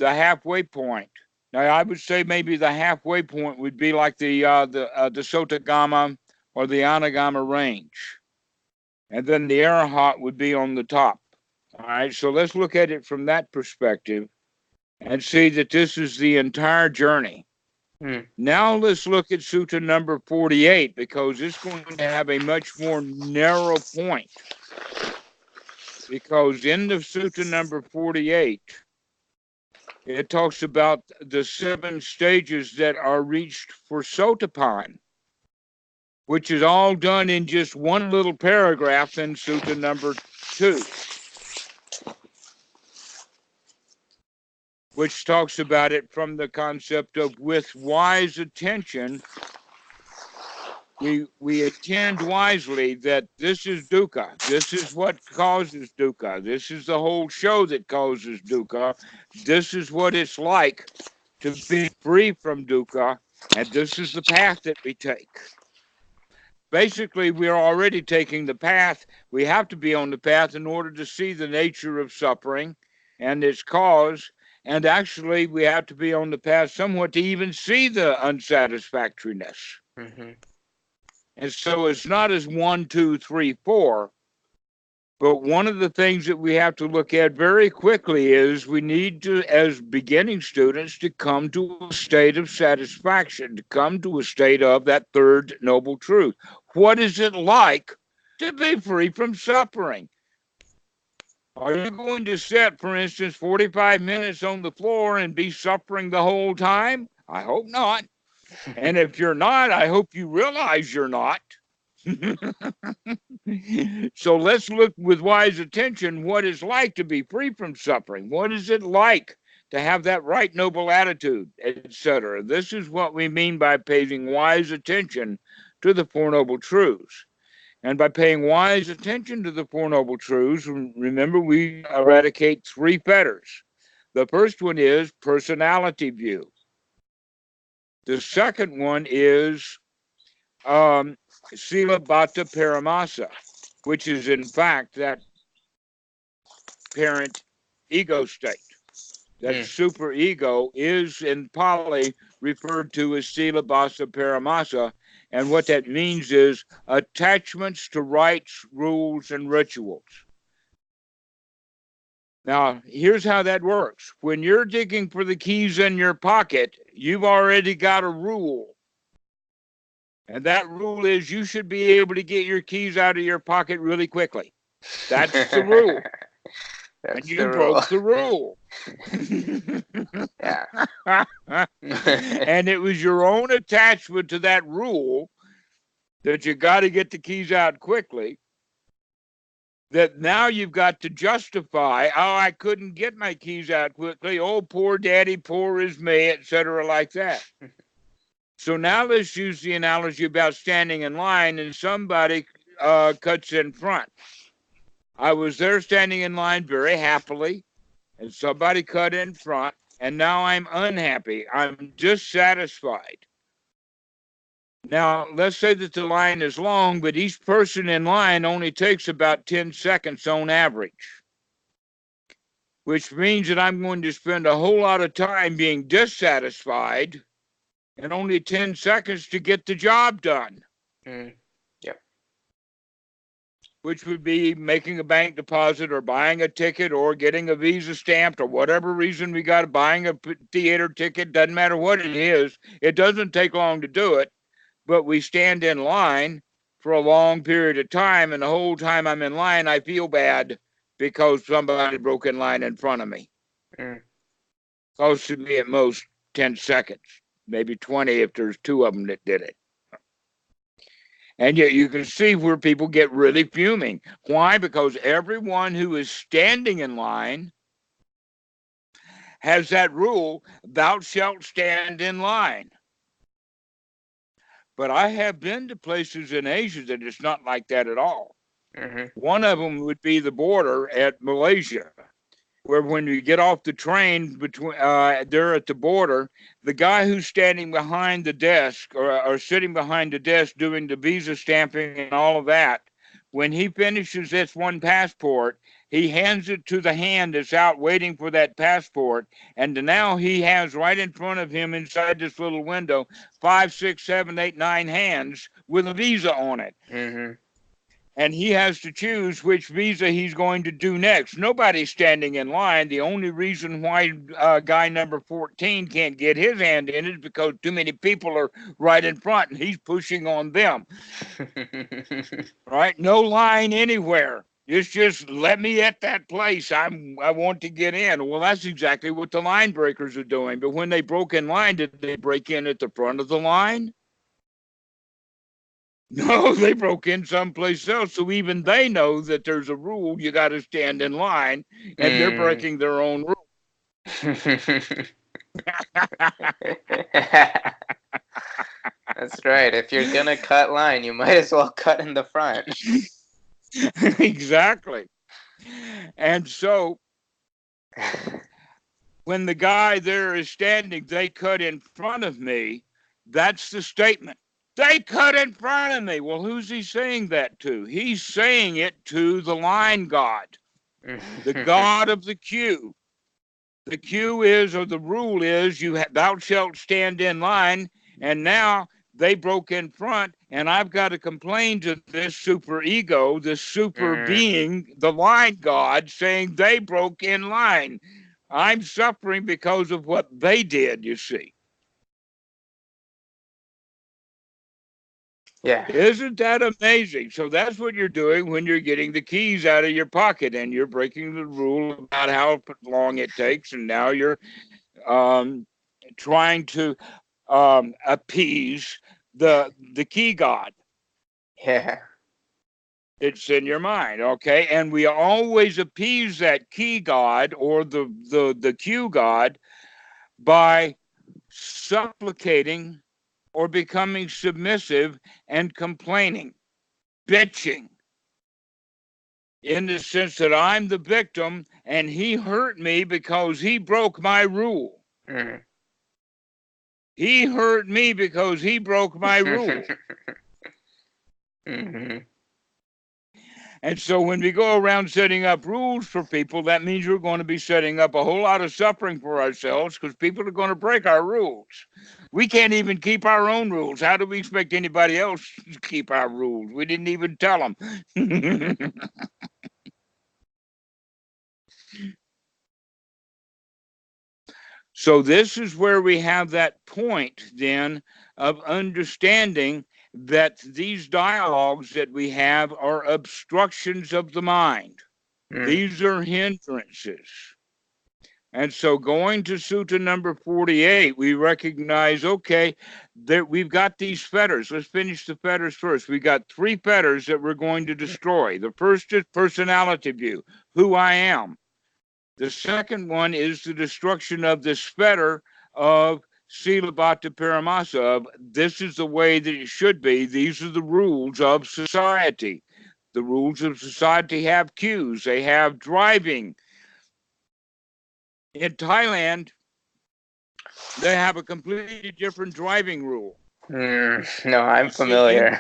S1: halfway point. Now, I would say maybe the halfway point would be like the Sotagama or the Anagama range, and then the Arahat would be on the top. All right, so let's look at it from that perspective and see that this is the entire journey. Now let's look at Sutta number 48, because it's going to have a much more narrow point. Because in the Sutta number 48, it talks about the 7 stages that are reached for Sotapanna, which is all done in just one little paragraph in Sutta number 2, which talks about it from the concept of with wise attention, we attend wisely that this is dukkha. This is what causes dukkha. This is the whole show that causes dukkha. This is what it's like to be free from dukkha, and this is the path that we take. Basically, we're already taking the path. We have to be on the path in order to see the nature of suffering and its cause. And actually, we have to be on the path somewhat to even see the unsatisfactoriness. And so it's not as 1, 2, 3, 4. But one of the things that we have to look at very quickly is we need to, as beginning students, to come to a state of satisfaction, to come to a state of that third noble truth. What is it like to be free from suffering? Are you going to sit, for instance, 45 minutes on the floor and be suffering the whole time? I hope not. And if you're not, I hope you realize you're not. So let's look with wise attention what it's like to be free from suffering. What is it like to have that right noble attitude, etc.? This is what we mean by paying wise attention to the Four Noble Truths. And by paying wise attention to the Four Noble Truths, remember, we eradicate 3 fetters. The first one is personality view. The second one is Sila Bhatta Paramasa, which is in fact that parent ego state. That super ego is in Pali referred to as Sila Bhatta Paramasa, and what that means is attachments to rites, rules, and rituals. Now, here's how that works. When you're digging for the keys in your pocket, you've already got a rule. And that rule is you should be able to get your keys out of your pocket really quickly. That's the rule. And you broke the rule.
S2: Yeah.
S1: And it was your own attachment to that rule that you got to get the keys out quickly, that now you've got to justify, oh, I couldn't get my keys out quickly. Oh, poor daddy, poor is me, etc., like that. So now let's use the analogy about standing in line and somebody cuts in front. I was there standing in line very happily, and somebody cut in front, and now I'm unhappy. I'm dissatisfied. Now, let's say that the line is long, but each person in line only takes about 10 seconds on average, which means that I'm going to spend a whole lot of time being dissatisfied and only 10 seconds to get the job done.
S2: Yep.
S1: Which would be making a bank deposit or buying a ticket or getting a Visa stamped or whatever reason we got, buying a theater ticket, doesn't matter what it is. It doesn't take long to do it, but we stand in line for a long period of time, and the whole time I'm in line, I feel bad because somebody broke in line in front of me. Supposed to be at most 10 seconds. Maybe 20 if there's 2 of them that did it. And yet you can see where people get really fuming. Why? Because everyone who is standing in line has that rule, thou shalt stand in line. But I have been to places in Asia that it's not like that at all.
S2: Mm-hmm.
S1: One of them would be the border at Malaysia, where when you get off the train between there at the border, the guy who's standing behind the desk or sitting behind the desk doing the visa stamping and all of that, when he finishes this one passport, he hands it to the hand that's out waiting for that passport, and now he has right in front of him inside this little window 5, 6, 7, 8, 9 hands with a visa on it.
S2: Mm-hmm.
S1: And he has to choose which visa he's going to do next. Nobody's standing in line. The only reason why guy number 14 can't get his hand in is because too many people are right in front and he's pushing on them. Right? No line anywhere. It's just let me at that place. I want to get in. Well, that's exactly what the line breakers are doing. But when they broke in line, did they break in at the front of the line? No, they broke in someplace else. So even they know that there's a rule. You got to stand in line, and they're breaking their own rule.
S2: That's right. If you're gonna cut line, you might as well cut in the front.
S1: Exactly. And so when the guy there is standing, they cut in front of me. That's the statement. They cut in front of me. Well, who's he saying that to? He's saying it to the line god, the god of the queue. The queue is, or the rule is, thou shalt stand in line. And now they broke in front, and I've got to complain to this super ego, this super being, the line god, saying they broke in line. I'm suffering because of what they did, you see.
S2: Yeah.
S1: Isn't that amazing? So that's what you're doing when you're getting the keys out of your pocket and you're breaking the rule about how long it takes. And now you're trying to appease the key god.
S2: Yeah.
S1: It's in your mind, okay? And we always appease that key god or the cue god by supplicating or becoming submissive and complaining, bitching, in the sense that I'm the victim and he hurt me because he broke my rule. He hurt me because he broke my rule. And so when we go around setting up rules for people, that means we're going to be setting up a whole lot of suffering for ourselves because people are going to break our rules. We can't even keep our own rules. How do we expect anybody else to keep our rules? We didn't even tell them. So this is where we have that point then of understanding that these dialogues that we have are obstructions of the mind. These are hindrances. And so going to Sutta number 48, we recognize, okay, that we've got these fetters. Let's finish the fetters first. We got 3 fetters that we're going to destroy. The first is personality view, who I am. The second one is the destruction of this fetter of Sila Bhatta Paramasa, of this is the way that it should be. These are the rules of society. The rules of society have cues. They have driving. In Thailand, they have a completely different driving rule.
S2: No, I'm familiar.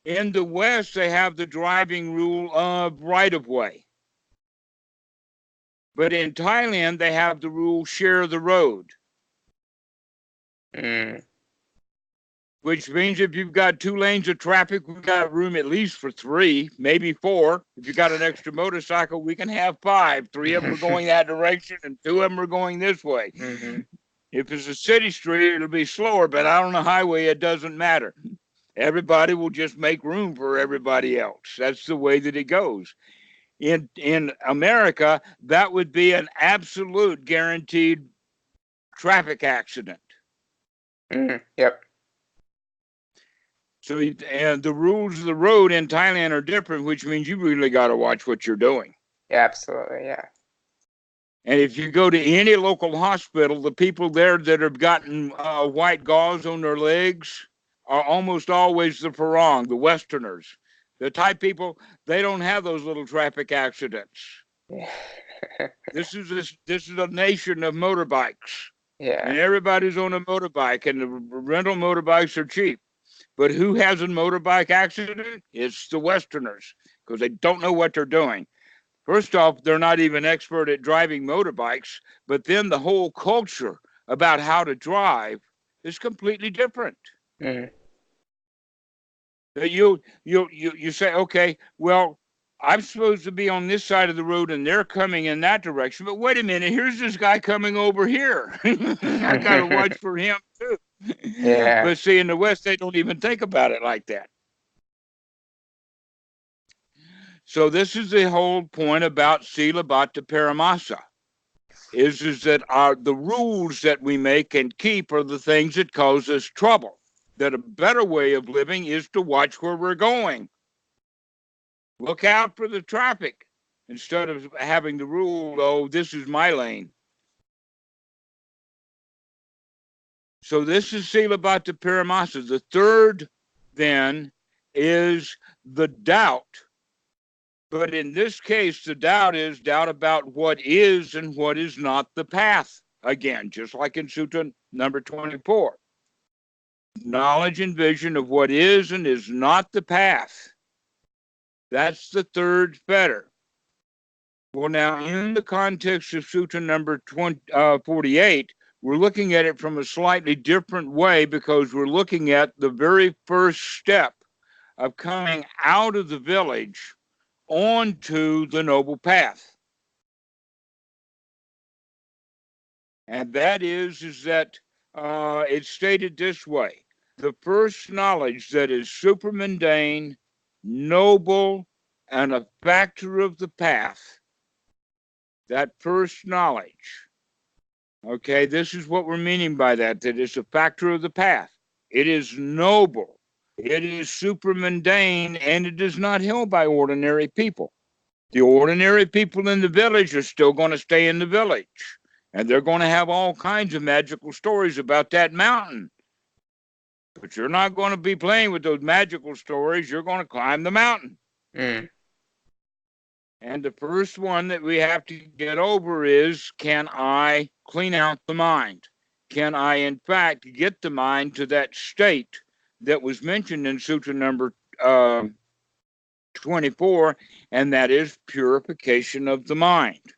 S1: In the West, they have the driving rule of right-of-way. But in Thailand, they have the rule share the road. Which means if you've got 2 lanes of traffic, we've got room at least for 3, maybe 4. If you got an extra motorcycle, we can have 5. 3 of them are going that direction and 2 of them are going this way. If it's a city street, it'll be slower, but out on the highway, it doesn't matter. Everybody will just make room for everybody else. That's the way that it goes. In America, that would be an absolute guaranteed traffic accident.
S2: Yep.
S1: So, and the rules of the road in Thailand are different, which means you really got to watch what you're doing.
S2: Yeah, absolutely. Yeah.
S1: And if you go to any local hospital, the people there that have gotten white gauze on their legs are almost always the Farang, the Westerners. The Thai people, they don't have those little traffic accidents.
S2: Yeah.
S1: This is a nation of motorbikes,
S2: Yeah.
S1: and everybody's on a motorbike, and the rental motorbikes are cheap. But who has a motorbike accident? It's the Westerners, because they don't know what they're doing. First off, they're not even expert at driving motorbikes, but then the whole culture about how to drive is completely different.
S2: Mm.
S1: You say, okay, well, I'm supposed to be on this side of the road and they're coming in that direction, but wait a minute, here's this guy coming over here. I got to watch for him too.
S2: Yeah.
S1: But see, in the West, they don't even think about it like that. So this is the whole point about Sila Bhatta Paramasa. Is that the rules that we make and keep are the things that cause us trouble. That a better way of living is to watch where we're going. Look out for the traffic instead of having the rule, oh, this is my lane. So this is Sila Bhatta Paramasa. The third, then, is the doubt. But in this case, the doubt is doubt about what is and what is not the path. Again, just like in Sutta number 24. Knowledge and vision of what is and is not the path. That's the third fetter. Well, now, in the context of Sutta number 48, we're looking at it from a slightly different way because we're looking at the very first step of coming out of the village onto the noble path. And that is that it's stated this way. The first knowledge that is supermundane, noble, and a factor of the path, that first knowledge, okay, this is what we're meaning by that it's a factor of the path. It is noble, it is supermundane, and it is not held by ordinary people. The ordinary people in the village are still going to stay in the village, and they're going to have all kinds of magical stories about that mountain. But you're not going to be playing with those magical stories. You're going to climb the mountain.
S2: Mm.
S1: And the first one that we have to get over is, can I clean out the mind? Can I, in fact, get the mind to that state that was mentioned in Sutra number 24, and that is purification of the mind.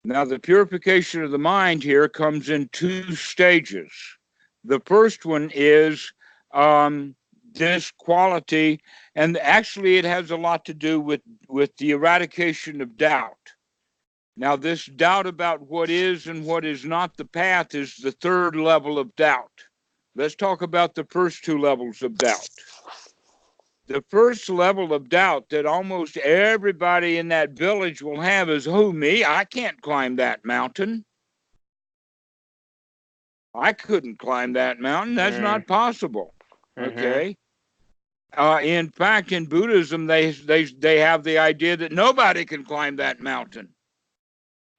S1: Now, the purification of the mind here comes in two stages. The first one is this quality, and actually it has a lot to do with the eradication of doubt. Now, this doubt about what is and what is not the path is the third level of doubt. Let's talk about the first two levels of doubt. The first level of doubt that almost everybody in that village will have is, who, me? I can't climb that mountain. I couldn't climb that mountain. That's not possible. Okay. In fact, in Buddhism, they have the idea that nobody can climb that mountain.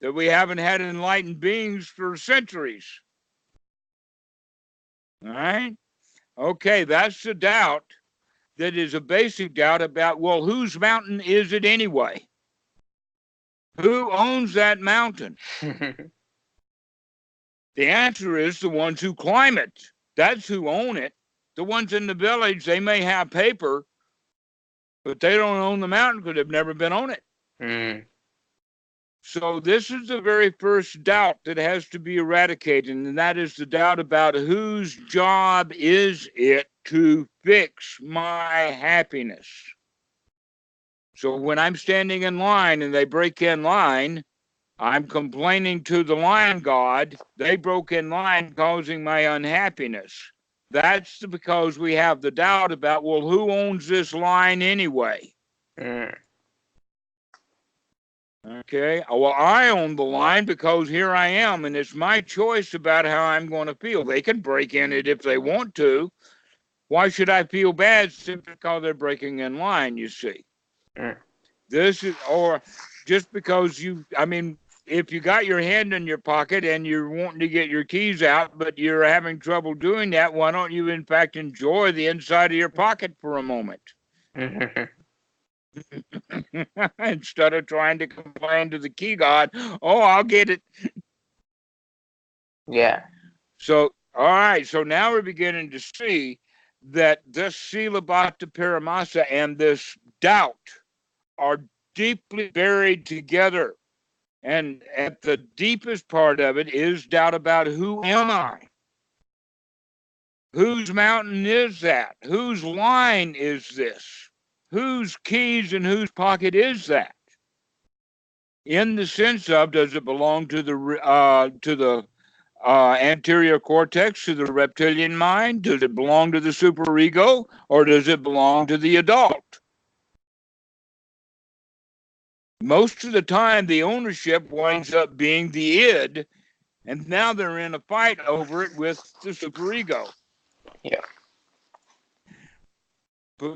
S1: That we haven't had enlightened beings for centuries. All right. Okay, that's the doubt. That is a basic doubt about, well, whose mountain is it anyway? Who owns that mountain? The answer is the ones who climb it. That's who own it. The ones in the village, they may have paper, but they don't own the mountain because they've never been on it.
S2: Mm.
S1: So this is the very first doubt that has to be eradicated, and that is the doubt about whose job is it to fix my happiness. So when I'm standing in line and they break in line, I'm complaining to the line god. They broke in line, causing my unhappiness. That's because we have the doubt about, well, who owns this line anyway?
S2: Mm.
S1: Okay, well, I own the line because here I am, and it's my choice about how I'm going to feel. They can break in it if they want to, Why should I feel bad? Simply because they're breaking in line, you see.
S2: Mm.
S1: This is, or just because if you got your hand in your pocket and you're wanting to get your keys out, but you're having trouble doing that, why don't you, in fact, enjoy the inside of your pocket for a moment? Instead of trying to complain to the key god, oh, I'll get it.
S2: Yeah.
S1: So, all right. So now we're beginning to see that this Silabhata Paramasa and this doubt are deeply buried together. And at the deepest part of it is doubt about who am I? Whose mountain is that? Whose line is this? Whose keys and whose pocket is that? In the sense of, does it belong to the anterior cortex, to the reptilian mind? Does it belong to the superego, or does it belong to the adult? Most of the time, the ownership winds up being the id, and now they're in a fight over it with the superego.
S2: Yeah.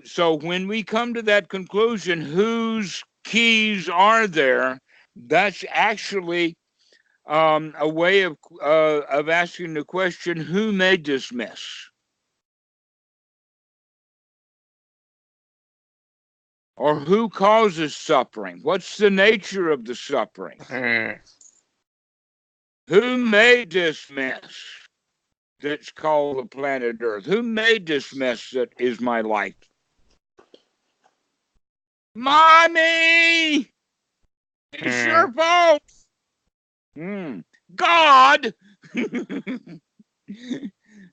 S1: So when we come to that conclusion, whose keys are there? That's actually a way of asking the question, who made this mess? Or who causes suffering? What's the nature of the suffering?
S2: Mm.
S1: Who made this mess that's called the planet Earth? Who made this mess that is my life? Mommy! It's your fault! God!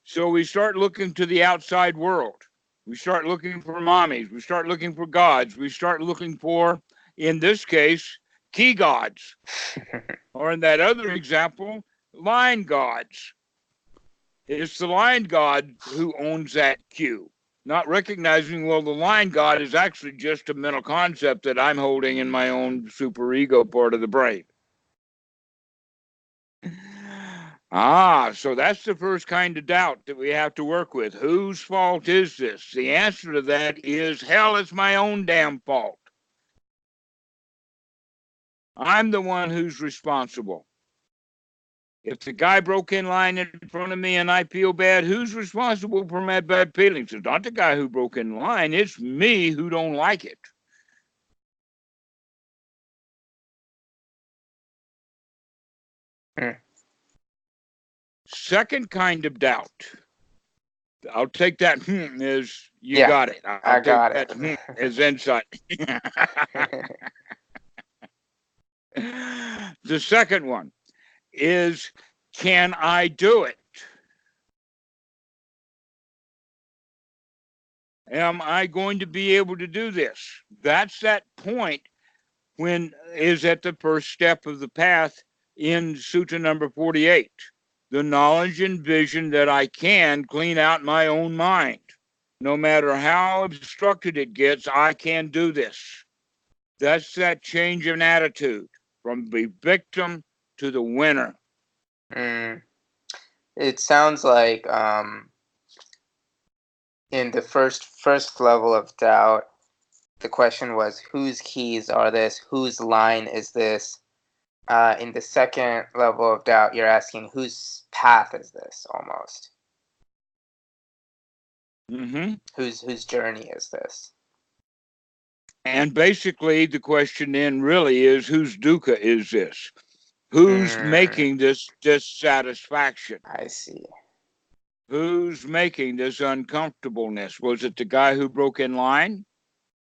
S1: So we start looking to the outside world. We start looking for mommies. We start looking for gods. We start looking for, in this case, key gods. Or in that other example, line gods. It's the line god who owns that cue. Not recognizing, well, the line god is actually just a mental concept that I'm holding in my own superego part of the brain. So that's the first kind of doubt that we have to work with. Whose fault is this? The answer to that is, hell, it's my own damn fault. I'm the one who's responsible. If the guy broke in line in front of me and I feel bad, who's responsible for my bad feelings? It's not the guy who broke in line. It's me who don't like it. Second kind of doubt. I'll take that as you got it.
S2: I got it.
S1: As insight. The second one is, can I do it? Am I going to be able to do this? That's that point when is at the first step of the path in Sutta number 48. The knowledge and vision that I can clean out my own mind. No matter how obstructed it gets, I can do this. That's that change in attitude from the victim to the winner.
S2: It sounds like in the first level of doubt, the question was, whose keys are this? Whose line is this? In the second level of doubt, you're asking, whose path is this, almost? Whose journey is this?
S1: And basically, the question then really is, whose dukkha is this? Who's making this dissatisfaction?
S2: I see.
S1: Who's making this uncomfortableness? Was it the guy who broke in line?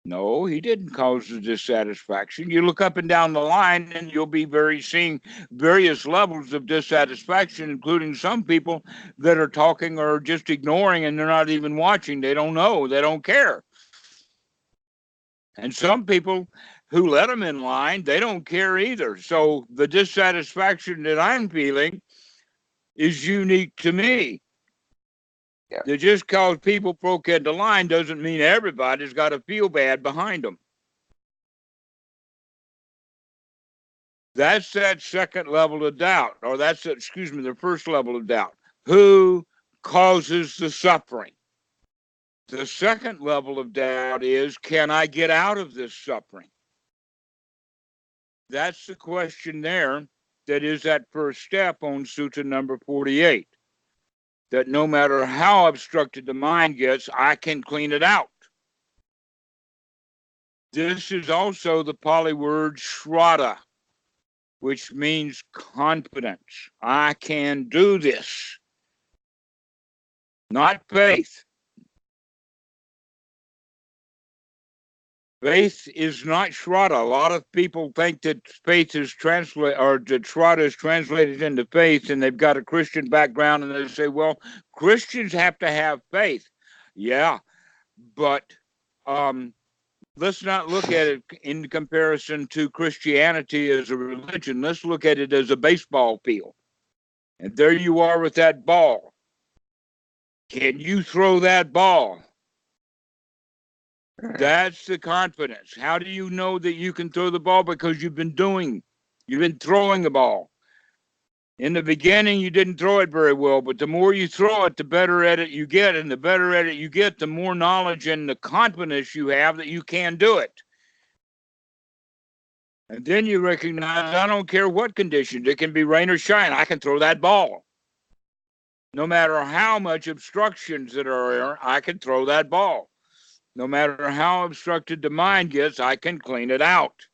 S1: No, he didn't cause the dissatisfaction. You look up and down the line and you'll be seeing various levels of dissatisfaction, including some people that are talking or just ignoring and they're not even watching. They don't know. They don't care. And some people who let them in line, they don't care either. So the dissatisfaction that I'm feeling is unique to me.
S2: Yeah.
S1: Just because people broke into line doesn't mean everybody's got to feel bad behind them. That's that second level of doubt, or the first level of doubt. Who causes the suffering? The second level of doubt is, can I get out of this suffering? That's the question there. That is that first step on Sutta number 48. That no matter how obstructed the mind gets, I can clean it out. This is also the Pali word shraddha, which means confidence. I can do this. Not faith. Faith is not shraddha. A lot of people think that faith is translated, or that shraddha is translated into faith, and they've got a Christian background, and they say, well, Christians have to have faith. Yeah, but let's not look at it in comparison to Christianity as a religion. Let's look at it as a baseball field. And there you are with that ball. Can you throw that ball? That's the confidence. How do you know that you can throw the ball? Because you've been throwing the ball. In the beginning, you didn't throw it very well, but the more you throw it, the better at it you get. And the better at it you get, the more knowledge and the confidence you have that you can do it. And then you recognize, I don't care what conditions, it can be rain or shine, I can throw that ball. No matter how much obstructions that are there, I can throw that ball. No matter how obstructed the mind gets, I can clean it out.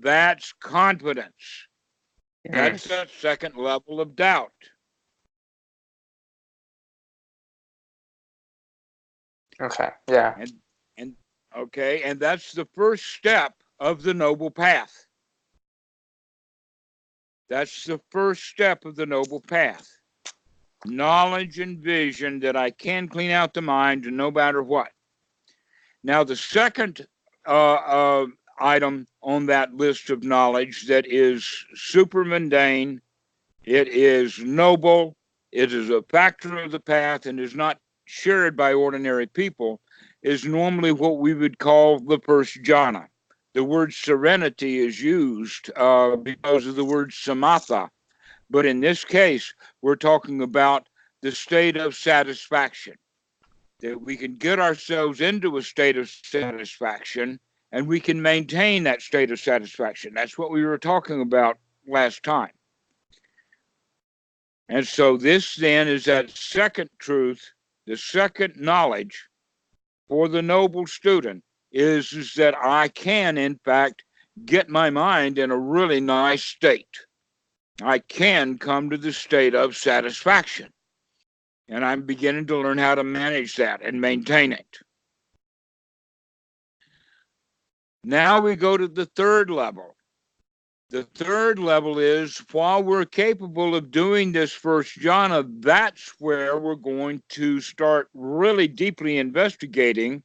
S1: That's confidence. That's that second level of doubt.
S2: Okay, yeah.
S1: And that's the first step of the noble path. That's the first step of the noble path. Knowledge and vision that I can clean out the mind no matter what. Now, the second item on that list of knowledge that is super mundane, it is noble, it is a factor of the path, and is not shared by ordinary people, is normally what we would call the first jhana. The word serenity is used because of the word samatha. But in this case, we're talking about the state of satisfaction. That we can get ourselves into a state of satisfaction and we can maintain that state of satisfaction. That's what we were talking about last time. And so this then is that second truth, the second knowledge for the noble student is that I can, in fact, get my mind in a really nice state. I can come to the state of satisfaction. And I'm beginning to learn how to manage that and maintain it. Now we go to the third level. The third level is, while we're capable of doing this first jhana, that's where we're going to start really deeply investigating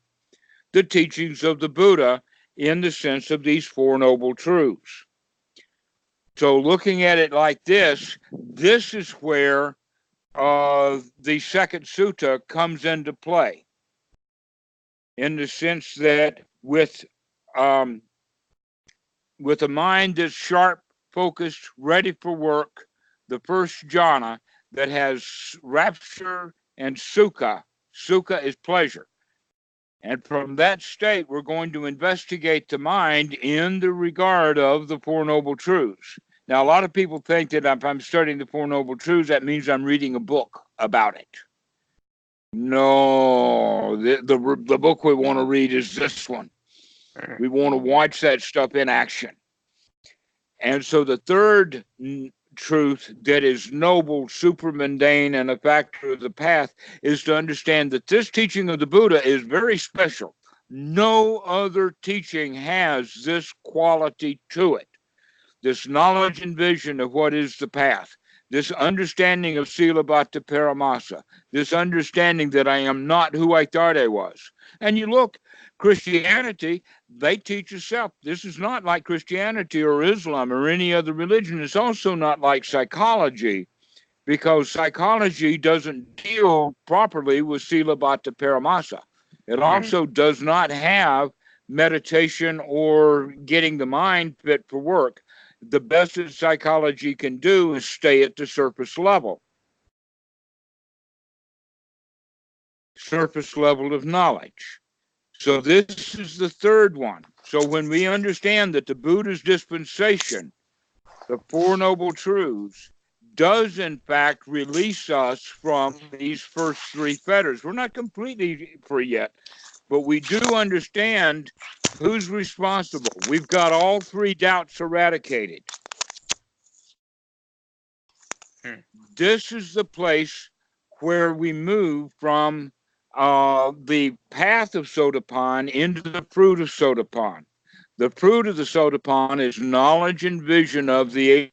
S1: the teachings of the Buddha in the sense of these Four Noble Truths. So looking at it like this is where the second sutta comes into play, in the sense that with a mind that's sharp, focused, ready for work, the first jhana that has rapture and sukha. Sukha is pleasure. And from that state, we're going to investigate the mind in the regard of the Four Noble Truths. Now, a lot of people think that if I'm studying the Four Noble Truths, that means I'm reading a book about it. No, the book we want to read is this one. We want to watch that stuff in action. And so the third truth that is noble, super mundane, and a factor of the path is to understand that this teaching of the Buddha is very special. No other teaching has this quality to it. This knowledge and vision of what is the path, this understanding of Sila Bhatta Paramasa, this understanding that I am not who I thought I was. And you look, Christianity, they teach itself. This is not like Christianity or Islam or any other religion. It's also not like psychology, because psychology doesn't deal properly with Sila Bhatta Paramasa. It also does not have meditation or getting the mind fit for work. The best that psychology can do is stay at the surface level. surface level of knowledge. So this is the third one. So when we understand that the Buddha's dispensation, the Four Noble Truths, does in fact release us from these first three fetters. We're not completely free yet, but we do understand who's responsible. We've got all three doubts eradicated. This is the place where we move from the path of Sotapanna into the fruit of Sotapanna. The fruit of the Sotapanna is knowledge and vision of the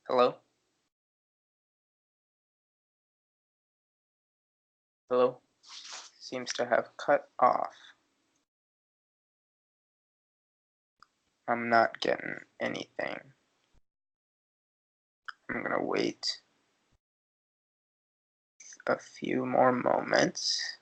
S2: Hello? Hello? Seems to have cut off. I'm not getting anything. I'm gonna wait a few more moments.